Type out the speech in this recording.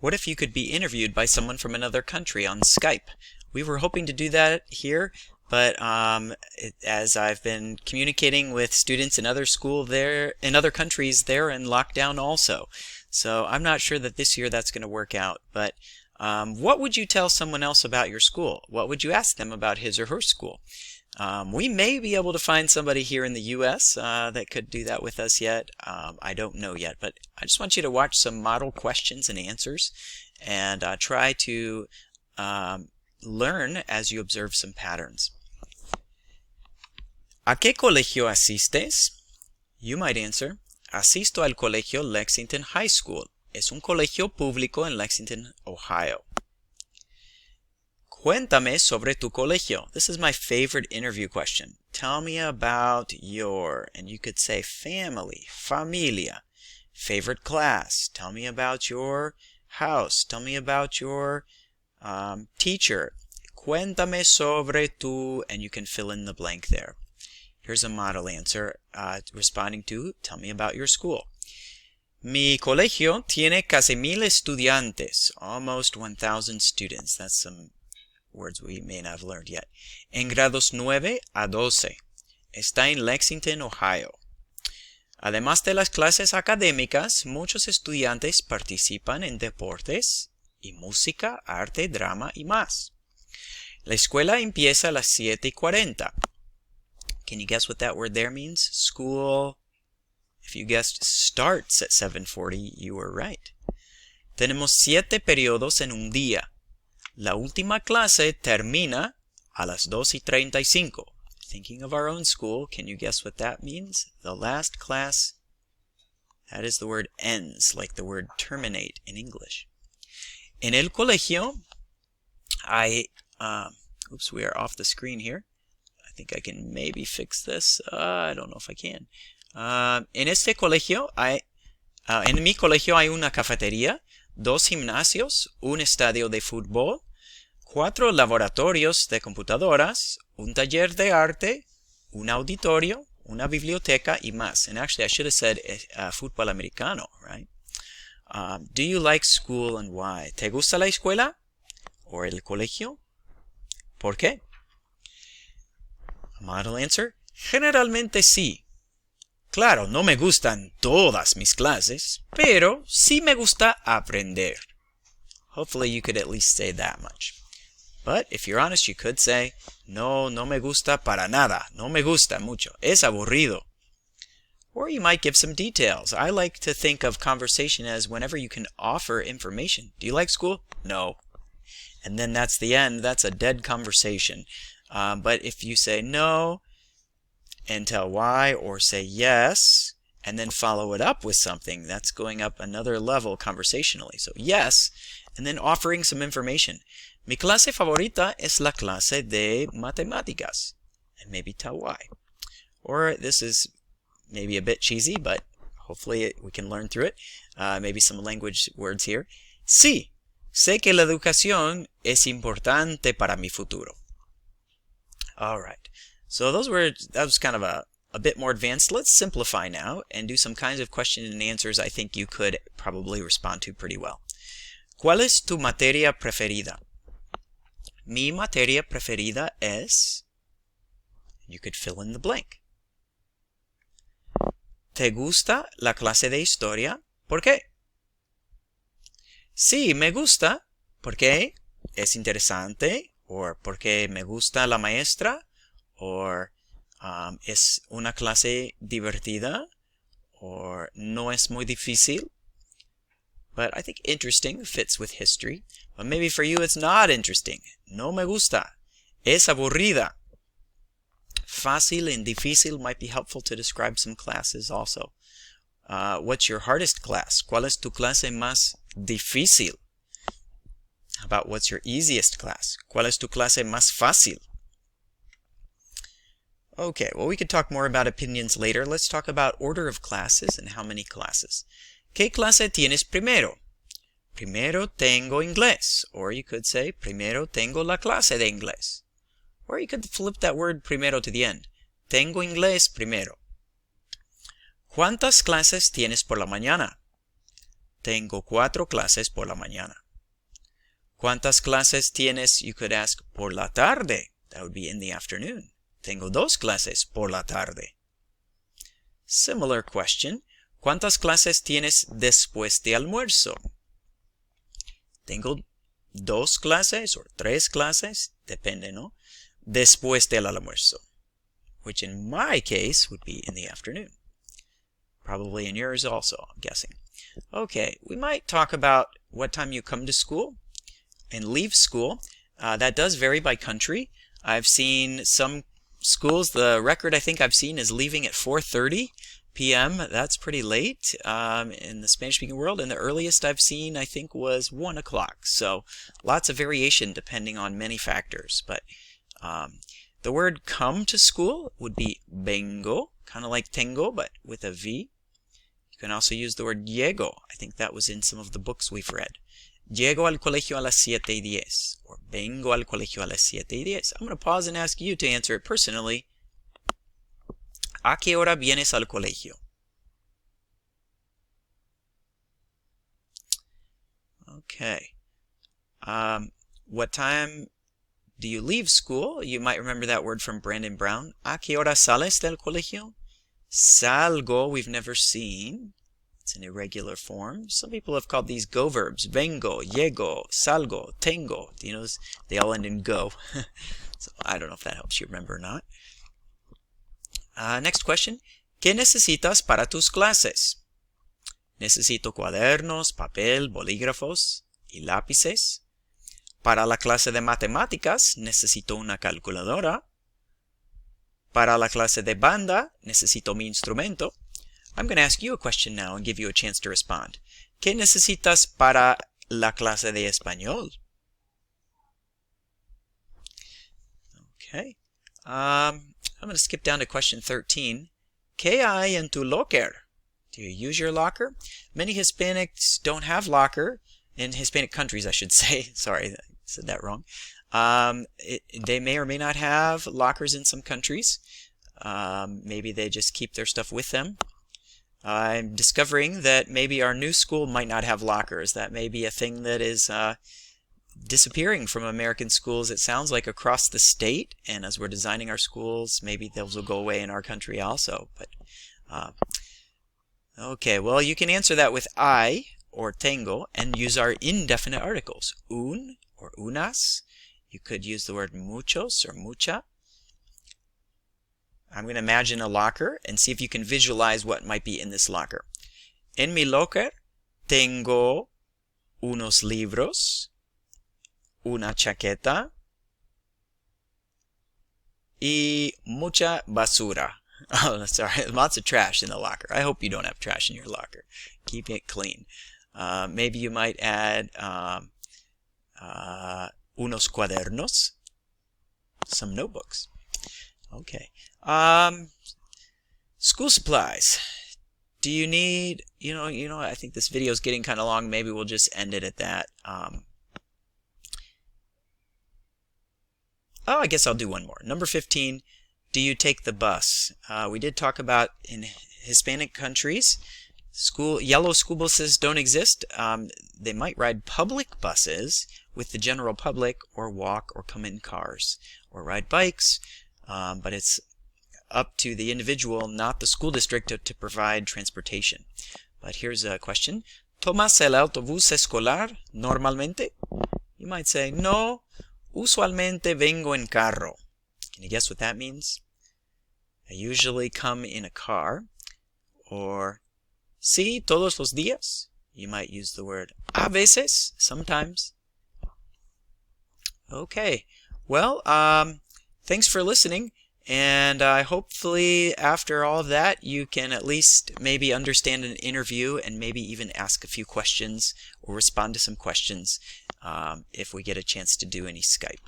What if you could be interviewed by someone from another country on Skype? We were hoping to do that here, but as I've been communicating with students in other countries, they're in lockdown also. So I'm not sure that this year that's going to work out. But what would you tell someone else about your school? What would you ask them about his or her school? We may be able to find somebody here in the U.S. That could do that with us yet. I don't know yet, but I just want you to watch some model questions and answers and try to learn as you observe some patterns. ¿A qué colegio asistes? You might answer, asisto al colegio Lexington High School. Es un colegio público en Lexington, Ohio. Cuéntame sobre tu colegio. This is my favorite interview question. Tell me about your, and you could say family, familia, favorite class. Tell me about your house. Tell me about your teacher. Cuéntame sobre tu, and you can fill in the blank there. Here's a model answer responding to, tell me about your school. Mi colegio tiene casi 1,000 estudiantes, almost 1,000 students. That's some words we may not have learned yet. En grados 9 a 12. Está en Lexington, Ohio. Además de las clases académicas, muchos estudiantes participan en deportes y música, arte, drama y más. La escuela empieza a las 7:40. Can you guess what that word there means? School. If you guessed starts at 7:40, you were right. Tenemos 7 periodos en un día. La última clase termina a las 2:35. Thinking of our own school, can you guess what that means? The last class, that is the word ends, like the word terminate in English. En el colegio, oops, we are off the screen here. I think I can maybe fix this. I don't know if I can. En este colegio en mi colegio hay una cafetería, 2 gimnasios, un estadio de fútbol, 4 laboratorios de computadoras, un taller de arte, un auditorio, una biblioteca y más. And actually I should have said fútbol americano, right? Do you like school and why? ¿Te gusta la escuela or el colegio? ¿Por qué? A model answer, generalmente sí. Claro, no me gustan todas mis clases, pero sí me gusta aprender. Hopefully you could at least say that much. But if you're honest, you could say, no me gusta para nada. No me gusta mucho. Es aburrido. Or you might give some details. I like to think of conversation as whenever you can offer information. Do you like school? No. And then that's the end. That's a dead conversation. But if you say no, and tell why, or say yes, and then follow it up with something, that's going up another level conversationally. So yes, and then offering some information. Mi clase favorita es la clase de matemáticas, and maybe tell why. Or this is maybe a bit cheesy, but hopefully we can learn through it. Maybe some language words here. Sí, sé que la educación es importante para mi futuro. All right. So that was kind of a bit more advanced. Let's simplify now and do some kinds of questions and answers I think you could probably respond to pretty well. ¿Cuál es tu materia preferida? Mi materia preferida es... You could fill in the blank. ¿Te gusta la clase de historia? ¿Por qué? Sí, me gusta. ¿Por qué? Es interesante. O porque me gusta la maestra. Or es una clase divertida, or no es muy difícil. But I think interesting fits with history. But maybe for you it's not interesting. No me gusta. Es aburrida. Fácil and difícil might be helpful to describe some classes also. What's your hardest class? ¿Cuál es tu clase más difícil? How about what's your easiest class? ¿Cuál es tu clase más fácil? Okay, well we could talk more about opinions later. Let's talk about order of classes and how many classes. ¿Qué clase tienes primero? Primero tengo inglés. Or you could say, primero tengo la clase de inglés. Or you could flip that word primero to the end. Tengo inglés primero. ¿Cuántas clases tienes por la mañana? Tengo 4 clases por la mañana. ¿Cuántas clases tienes? You could ask por la tarde. That would be in the afternoon. Tengo 2 clases por la tarde. Similar question. ¿Cuántas clases tienes después de almuerzo? Tengo 2 clases or 3 clases, depende, ¿no? Después del almuerzo, which in my case would be in the afternoon. Probably in yours also, I'm guessing. Okay, we might talk about what time you come to school and leave school. That does vary by country. I've seen some schools, the record I think I've seen is leaving at 4:30 p.m. That's pretty late in the Spanish-speaking world, and the earliest I've seen I think was 1 o'clock. So lots of variation depending on many factors. But the word come to school would be vengo, kind of like tengo, but with a V. You can also use the word llego. I think that was in some of the books we've read. Llego al colegio a las 7:10, or vengo al colegio a las 7:10. I'm going to pause and ask you to answer it personally. ¿A qué hora vienes al colegio? Okay. What time do you leave school? You might remember that word from Brandon Brown. ¿A qué hora sales del colegio? Salgo, we've never seen. It's an irregular form. Some people have called these go verbs. Vengo, llego, salgo, tengo. You know, they all end in go. So I don't know if that helps you remember or not. Next question. ¿Qué necesitas para tus clases? Necesito cuadernos, papel, bolígrafos y lápices. Para la clase de matemáticas necesito una calculadora. Para la clase de banda necesito mi instrumento. I'm going to ask you a question now and give you a chance to respond. ¿Qué necesitas para la clase de español? Okay. I'm going to skip down to question 13. ¿Qué hay en tu locker? Do you use your locker? Many Hispanics don't have locker. In Hispanic countries, I should say. Sorry, I said that wrong. They may or may not have lockers in some countries. Maybe they just keep their stuff with them. I'm discovering that maybe our new school might not have lockers. That may be a thing that is disappearing from American schools, it sounds like, across the state. And as we're designing our schools, maybe those will go away in our country also. But okay, well, you can answer that with I or tengo and use our indefinite articles. Un or unas. You could use the word muchos or mucha. I'm going to imagine a locker and see if you can visualize what might be in this locker. En mi locker tengo unos libros, una chaqueta y mucha basura. Oh, sorry, lots of trash in the locker. I hope you don't have trash in your locker. Keep it clean. Maybe you might add unos cuadernos, some notebooks. Okay. School supplies. Do you need, I think this video is getting kind of long. Maybe we'll just end it at that. I guess I'll do one more. Number 15, do you take the bus? We did talk about in Hispanic countries, yellow school buses don't exist. They might ride public buses with the general public, or walk or come in cars, or ride bikes. But it's up to the individual, not the school district, to provide transportation. But here's a question. ¿Tomas el autobús escolar normalmente? You might say, no, usualmente vengo en carro. Can you guess what that means? I usually come in a car. Or, sí, todos los días. You might use the word a veces, sometimes. Okay, well, thanks for listening. And hopefully after all of that, you can at least maybe understand an interview and maybe even ask a few questions or respond to some questions if we get a chance to do any Skype.